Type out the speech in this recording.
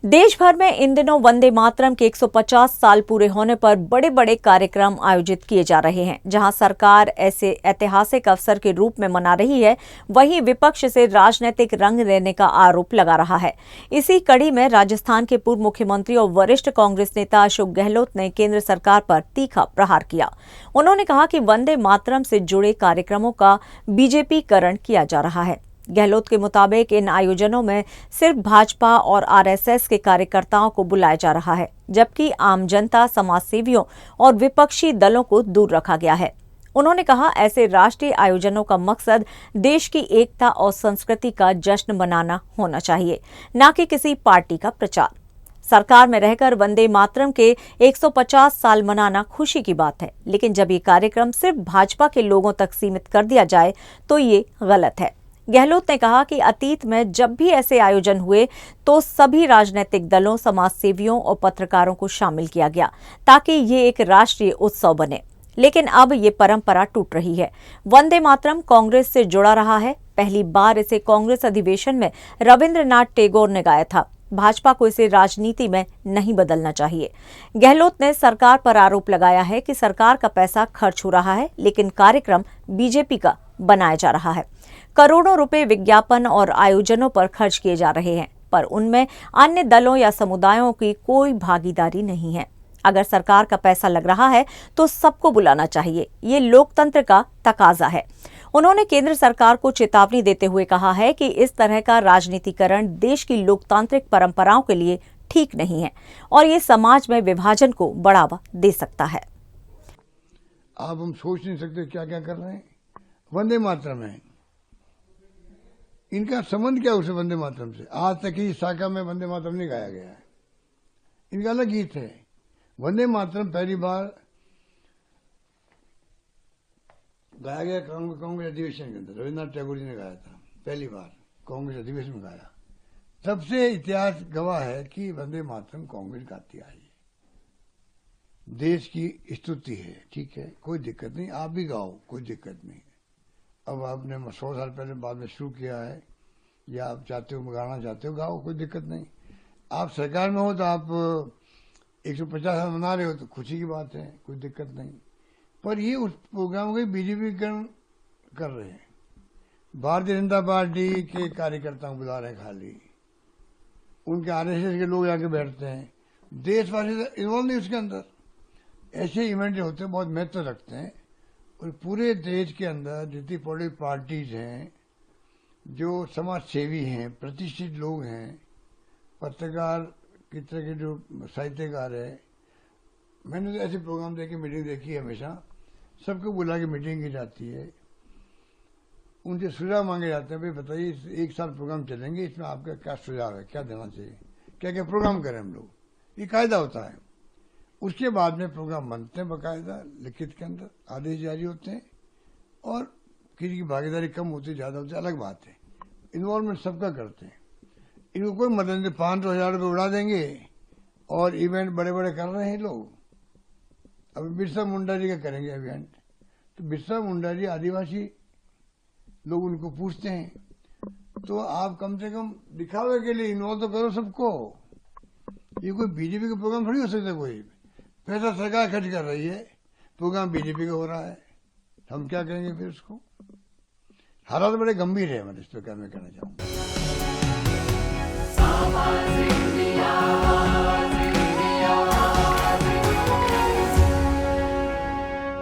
देश भर में इन दिनों वंदे मातरम के 150 साल पूरे होने पर बड़े बड़े कार्यक्रम आयोजित किए जा रहे हैं। जहां सरकार ऐसे ऐतिहासिक अवसर के रूप में मना रही है, वहीं विपक्ष से राजनीतिक रंग लेने का आरोप लगा रहा है। इसी कड़ी में राजस्थान के पूर्व मुख्यमंत्री और वरिष्ठ कांग्रेस नेता अशोक गहलोत ने केंद्र सरकार पर तीखा प्रहार किया। उन्होंने कहा कि वंदे मातरम से जुड़े कार्यक्रमों का बीजेपीकरण किया जा रहा है। गहलोत के मुताबिक इन आयोजनों में सिर्फ भाजपा और आरएसएस के कार्यकर्ताओं को बुलाया जा रहा है, जबकि आम जनता, समाजसेवियों और विपक्षी दलों को दूर रखा गया है। उन्होंने कहा, ऐसे राष्ट्रीय आयोजनों का मकसद देश की एकता और संस्कृति का जश्न मनाना होना चाहिए, न कि किसी पार्टी का प्रचार। सरकार में रहकर वंदे मातरम के 150 साल मनाना खुशी की बात है, लेकिन जब ये कार्यक्रम सिर्फ भाजपा के लोगों तक सीमित कर दिया जाए तो ये गलत है। गहलोत ने कहा कि अतीत में जब भी ऐसे आयोजन हुए तो सभी राजनीतिक दलों, समाजसेवियों और पत्रकारों को शामिल किया गया ताकि ये एक राष्ट्रीय उत्सव बने, लेकिन अब ये परंपरा टूट रही है। वंदे मातरम कांग्रेस से जुड़ा रहा है। पहली बार इसे कांग्रेस अधिवेशन में रविंद्रनाथ टैगोर ने गाया था। भाजपा को इसे राजनीति में नहीं बदलना चाहिए। गहलोत ने सरकार पर आरोप लगाया है कि सरकार का पैसा खर्च हो रहा है, लेकिन कार्यक्रम बीजेपी का बनाया जा रहा है। करोड़ों रुपए विज्ञापन और आयोजनों पर खर्च किए जा रहे हैं, पर उनमें अन्य दलों या समुदायों की कोई भागीदारी नहीं है। अगर सरकार का पैसा लग रहा है तो सबको बुलाना चाहिए। ये लोकतंत्र का तकाजा है। उन्होंने केंद्र सरकार को चेतावनी देते हुए कहा है कि इस तरह का राजनीतिकरण देश की लोकतांत्रिक परंपराओं के लिए ठीक नहीं है और ये समाज में विभाजन को बढ़ावा दे सकता है। अब हम सोच नहीं सकते क्या क्या कर रहे हैं। वंदे मातरम है, इनका संबंध क्या उसे वंदे मातरम से? आज तक ही शाखा में वंदे मातरम नहीं गाया गया है। इनका अलग गीत है। वंदे मातरम पहली बार गाया गया कांग्रेस अधिवेशन के अंदर। रविन्द्रनाथ टैगोर जी ने गाया था, पहली बार कांग्रेस अधिवेशन में गाया। तब से इतिहास गवाह है कि वंदे मातरम कांग्रेस गाती आई। देश की स्तुति है, ठीक है, कोई दिक्कत नहीं, आप भी गाओ, कोई दिक्कत नहीं। अब आपने 100 साल पहले बाद में शुरू किया है, या आप चाहते हो गाना चाहते हो, गाओ, कोई दिक्कत नहीं। आप सरकार में हो तो आप 150 साल मना रहे हो तो खुशी की बात है, कोई दिक्कत नहीं। पर ये उस प्रोग्राम को बीजेपीकरण कर रहे हैं। भारतीय जनता पार्टी के कार्यकर्ताओं बुला रहे हैं, खाली उनके आरएसएस के लोग आके बैठते हैं। देशवासी इन्वॉल्व नहीं उसके अंदर। ऐसे इवेंट होते हैं, बहुत महत्व रखते हैं। और पूरे देश के अंदर जितनी पॉलिटिकल पार्टीज हैं, जो समाज सेवी हैं, प्रतिष्ठित लोग हैं, पत्रकार की तरह के जो साहित्यकार है, मैंने तो ऐसे प्रोग्राम देखी, मीटिंग देखी है हमेशा। सबको बुला के मीटिंग की जाती है, उनसे सुझाव मांगे जाते हैं। भाई बताइए, एक साल प्रोग्राम चलेंगे, इसमें आपका क्या सुझाव है, क्या देना चाहिए, क्या क्या प्रोग्राम करें हम लोग, ये कायदा होता है। उसके बाद में प्रोग्राम बनते हैं बाकायदा, लिखित के अंदर आदेश जारी होते हैं। और किसी की भागीदारी कम होती, ज्यादा होती, अलग बात है। इन्वॉल्वमेंट सबका करते हैं। इनको कोई मदद नहीं। 500,000 रुपये उड़ा देंगे और इवेंट बड़े बड़े कर रहे हैं लोग। अभी बिरसा मुंडा जी का करेंगे इवेंट, तो बिरसा मुंडा जी आदिवासी लोग उनको पूछते हैं, तो आप कम से कम दिखावे के लिए इन्वॉल्व तो करो सबको। ये कोई बीजेपी का प्रोग्राम थोड़ी हो सकता। कोई पैसा सरकार खर्च कर रही है, प्रोग्राम बीजेपी का हो रहा है, हम क्या करेंगे फिर उसको? हालात बड़े गंभीर है। मैं इस पर क्या मैं कहना चाहूँगा।